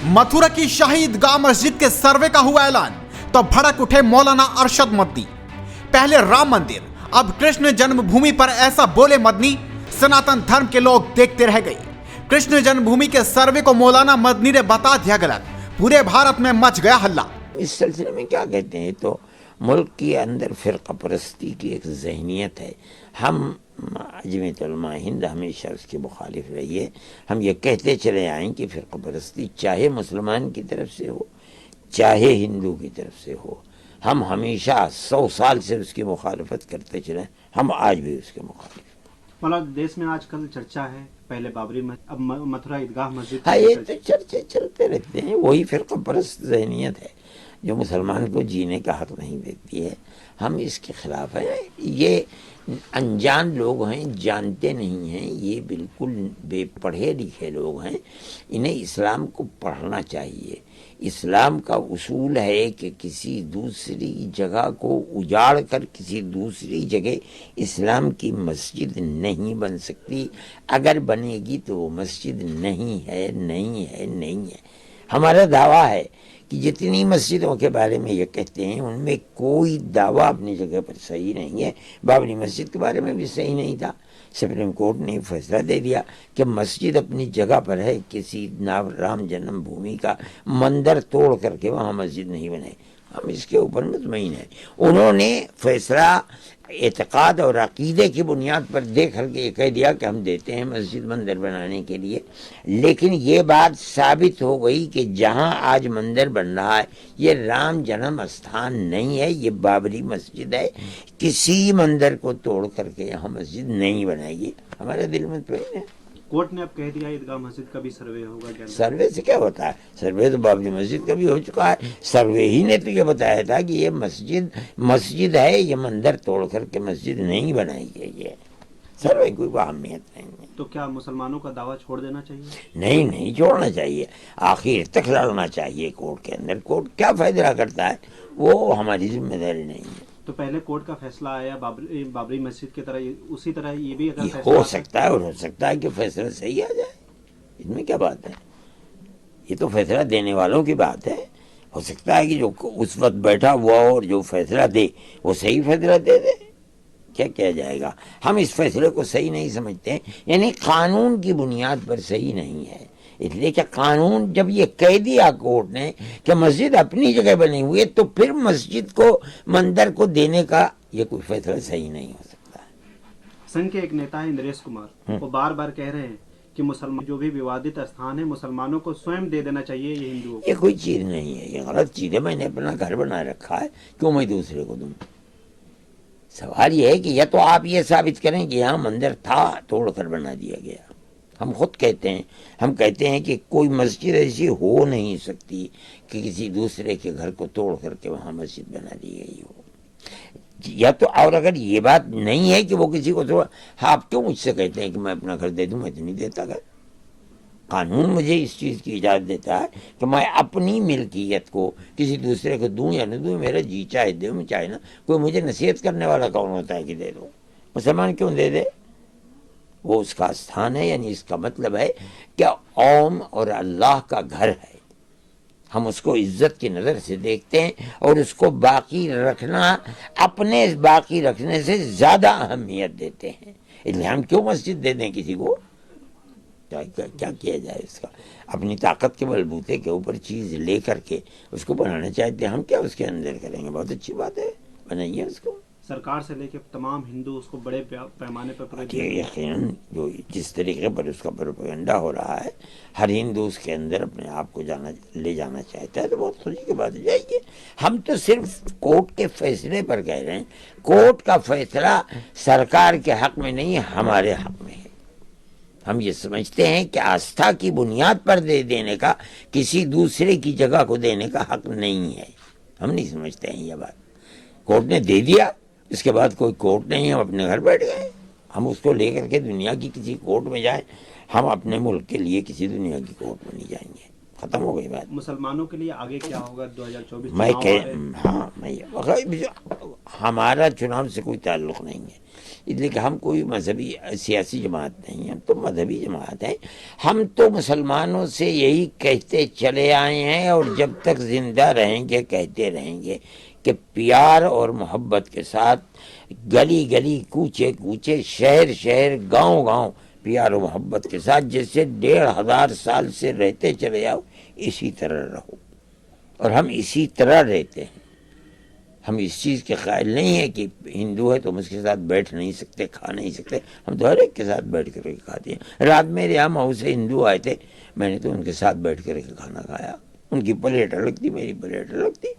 मथुरा की शहीद गाह मस्जिद के सर्वे का हुआ ऐलान तो भड़क उठे मौलाना अरशद मदनी। पहले राम मंदिर अब कृष्ण जन्मभूमि पर ऐसा बोले मदनी, सनातन धर्म के लोग देखते रह गए। कृष्ण जन्मभूमि के सर्वे को मौलाना मदनी ने बता दिया गलत, पूरे भारत में मच गया हल्ला। इस सिलसिले में क्या कहते हैं तो मुल्क के अंदर फिरका परस्ती की एक जहनीत है। हम जमीयत उलमा हिंद हमेशा उसके मुखालिफ रही है। हम ये कहते चले आए कि फिरका परस्ती चाहे मुसलमान की तरफ से हो चाहे हिंदू की तरफ से हो, हम हमेशा 100 साल से उसकी मुखालफत करते चले, हम आज भी उसके मुखालिफ। मतलब देश में आजकल चर्चा है, पहले बाबरी मस्जिद, अब मथुरा ईदगाह मस्जिद। हाँ, ये तो चर्चे चलते रहते हैं। वही फिरका परस्त जहनीत है जो मुसलमान को जीने का हक नहीं देती है। हम इसके खिलाफ हैं। ये अनजान लोग हैं, जानते नहीं हैं, ये बिल्कुल बेपढ़े लिखे लोग हैं। इन्हें इस्लाम को पढ़ना चाहिए। इस्लाम का उसूल है कि किसी दूसरी जगह को उजाड़ कर किसी दूसरी जगह इस्लाम की मस्जिद नहीं बन सकती। अगर बनेगी तो वो मस्जिद नहीं है, नहीं है, नहीं है। हमारा दावा है कि जितनी मस्जिदों के बारे में ये कहते हैं उनमें कोई दावा अपनी जगह पर सही नहीं है। बाबरी मस्जिद के बारे में भी सही नहीं था। सुप्रीम कोर्ट ने फैसला दे दिया कि मस्जिद अपनी जगह पर है, किसी राम जन्मभूमि का मंदिर तोड़ करके वहाँ मस्जिद नहीं बने। हम इसके ऊपर मुतमईन हैं। उन्होंने फैसला एतकाद और अकीदे की बुनियाद पर दे करके कह दिया कि हम देते हैं मस्जिद मंदिर बनाने के लिए, लेकिन ये बात साबित हो गई कि जहां आज मंदिर बन रहा है ये राम जन्म स्थान नहीं है, ये बाबरी मस्जिद है। किसी मंदिर को तोड़ करके यहाँ मस्जिद नहीं बनाइए। हमारे दिल में तो है। कोर्ट ने अब कह दिया ईदगाह मस्जिद का भी सर्वे होगा। सर्वे से क्या होता है? सर्वे तो बाबरी मस्जिद का भी हो चुका है। सर्वे ही ने तो ये बताया था कि ये मस्जिद है, ये मंदिर तोड़ करके मस्जिद नहीं बनाई है। ये सर्वे कोई अहमियत नहीं है। तो क्या मुसलमानों का दावा छोड़ देना चाहिए? नहीं, नहीं छोड़ना चाहिए, आखिर तक लड़ना चाहिए कोर्ट के अंदर। कोर्ट क्या फैसला करता है वो हमारी जिम्मेदारी नहीं है। तो पहले कोर्ट का फैसला आया बाबरी मस्जिद की तरह, उसी तरह ये भी अगर हो सकता है, और हो सकता है कि फैसला सही आ जाए। इसमें क्या बात है? ये तो फैसला देने वालों की बात है। हो सकता है कि जो उस वक्त बैठा हुआ और जो फैसला दे वो सही फैसला दे दे। क्या किया जाएगा? हम इस फैसले को सही नहीं समझते, यानी कानून की बुनियाद पर सही नहीं है। इसलिए कि कानून जब ये कह दिया कोर्ट ने कि मस्जिद अपनी जगह बनी हुई है, तो फिर मस्जिद को मंदिर को देने का ये कोई फैसला सही नहीं हो सकता है। संघ के एक नेता है इंद्रेश कुमार, वो बार बार कह रहे हैं कि मुसलमान जो भी विवादित स्थान है मुसलमानों को स्वयं दे देना चाहिए, ये हिंदुओं को। ये कोई चीज नहीं है, ये गलत चीज है। मैंने अपना घर बना रखा है, क्यों मैं दूसरे को दूं? सवाल ये है कि या तो आप ये साबित करें कि यहाँ मंदिर था, तोड़कर बना दिया गया। हम खुद कहते हैं, हम कहते हैं कि कोई मस्जिद ऐसी हो नहीं सकती कि किसी दूसरे के घर को तोड़ करके वहाँ मस्जिद बना दी गई हो। या तो, और अगर ये बात नहीं है कि वो किसी को तोड़, हाँ, आप क्यों मुझसे कहते हैं कि मैं अपना घर दे दूं? मैं तो नहीं देता घर। कानून मुझे इस चीज़ की इजाज़त देता है कि मैं अपनी मिल्कियत को किसी दूसरे को दूं या न दूं, मेरा जी चाहे दूं चाहे ना। कोई मुझे नसीहत करने वाला कौन होता है कि दे दो? मुसलमान क्यों दे दे? वो उसका स्थान है, यानी इसका मतलब है कि कौम और अल्लाह का घर है। हम उसको इज्जत की नज़र से देखते हैं और उसको बाकी रखना अपने बाकी रखने से ज़्यादा अहमियत देते हैं। इसलिए हम क्यों मस्जिद दे दें किसी को? क्या किया जाए इसका? अपनी ताकत के बलबूते के ऊपर चीज़ ले करके उसको बनाना चाहते हैं, हम क्या उसके अंदर करेंगे? बहुत अच्छी बात है, बनाइए उसको। सरकार से लेकर तमाम हिंदू उसको बड़े पैमाने पर यकीनन जो जिस तरीके पर उसका प्रोपेगेंडा हो रहा है, हर हिंदू उसके अंदर अपने आप को ले जाना चाहता है, तो बहुत खुशी की बात है। जाइए, हम तो सिर्फ कोर्ट के फैसले पर कह रहे हैं। कोर्ट का फैसला सरकार के हक में नहीं, हमारे हक में है। हम ये समझते हैं कि आस्था की बुनियाद पर दे देने का, किसी दूसरे की जगह को देने का हक नहीं है। हम नहीं समझते हैं ये बात। कोर्ट ने दे दिया, इसके बाद कोई कोर्ट नहीं, हम अपने घर बैठ गए। हम उसको लेकर के दुनिया की किसी कोर्ट में जाएं, हम अपने मुल्क के लिए किसी दुनिया की कोर्ट में नहीं जाएंगे। खत्म हो गई बात। मुसलमानों के लिए आगे क्या होगा 2024? मैं ہمارا چناؤ سے کوئی تعلق نہیں ہے، اس لیے کہ ہم کوئی مذہبی سیاسی جماعت نہیں ہیں، ہم تو مذہبی جماعت ہیں۔ ہم تو مسلمانوں سے یہی کہتے چلے آئے ہیں اور جب تک زندہ رہیں گے کہتے رہیں گے کہ پیار اور محبت کے ساتھ گلی گلی، کوچے کوچے، شہر شہر، گاؤں گاؤں پیار و محبت کے ساتھ جیسے 1500 سال سے رہتے چلے آؤ اسی طرح رہو، اور ہم اسی طرح رہتے ہیں۔ ہم اس چیز کے قائل نہیں ہیں کہ ہندو ہے تو ہم اس کے ساتھ بیٹھ نہیں سکتے، کھا نہیں سکتے، ہم تو ہر ایک کے ساتھ بیٹھ کر کے کھاتے ہیں۔ رات میرے یہاں مئو سے ہندو آئے تھے، میں نے تو ان کے ساتھ بیٹھ کر کے کھانا کھایا، ان کی پلیٹ الگ تھی، میری پلیٹ الگ تھی،